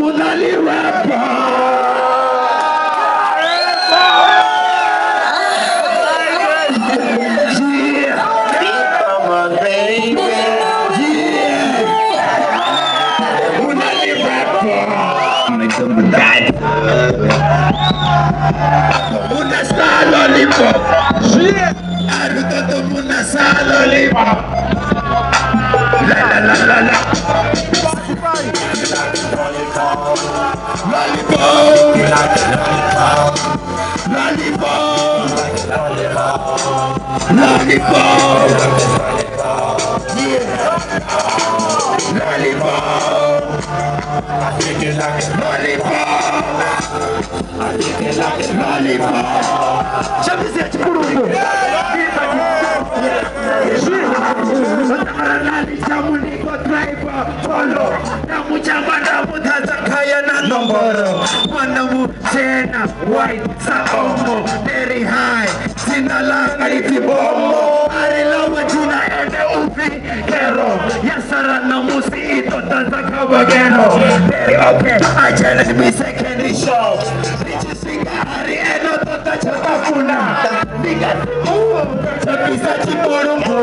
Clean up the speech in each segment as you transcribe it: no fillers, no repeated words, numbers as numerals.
Munali rapper. Una sa lollipop. Aruto to muna sa lollipop. La la la la la. Lollipop. Lollipop. Lollipop. Lollipop. I think it like a lollipop. I think it like a lollipop. Chama esse tipo white sa omo, very high. Sinalanga itibomo. Arilawa juna ende upi kero. Yasara na musi ito tanza kabageno. Very okay, I challenge me second show. Bitches sing hari eno tota chatafuna. Diga se boom, chapisa chiporumbo.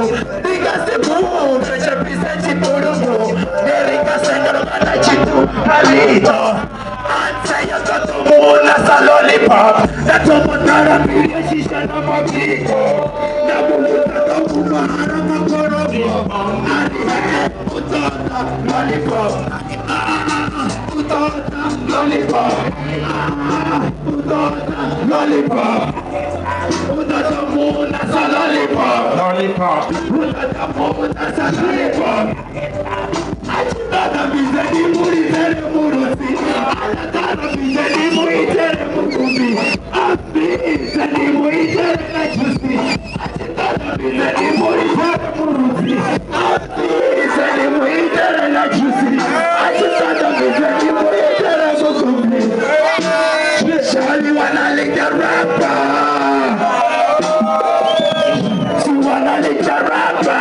Diga se boom, chapisa chiporumbo. Erika sengaro kana chitu palito. Muna sa lollipop. Natumutara pili shisha na mabiko. Nabuluta ka kumahara magkorobo. Arihe, utota, lollipop. Utota, lollipop. Utota, lollipop. Utota muna sa lollipop. Lollipop. Utota muna sa lollipop. Achitada bizani muri tere murusi. Achitada bizani muri tere murusi. Abbi bizani muri tere na chusi. Achitada bizani muri tere murusi. Abbi bizani muri tere na chusi. Achitada bizani muri tere murusi. Shali wanna lick the rapper. She wanna lick the rapper.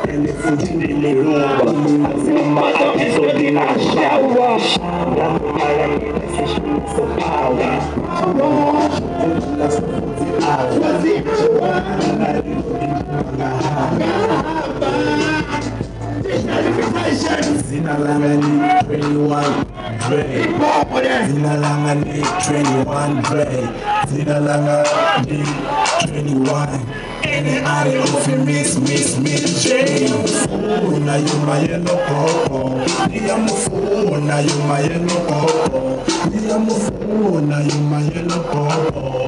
And if you didn't live my episode in a shower, Zinalanga 21 Dre. Zinalanga 21 Dre. Zinalanga 21. Any of you miss James. Una you my yellow coco. Una you my yellow coco. Una you my yellow coco.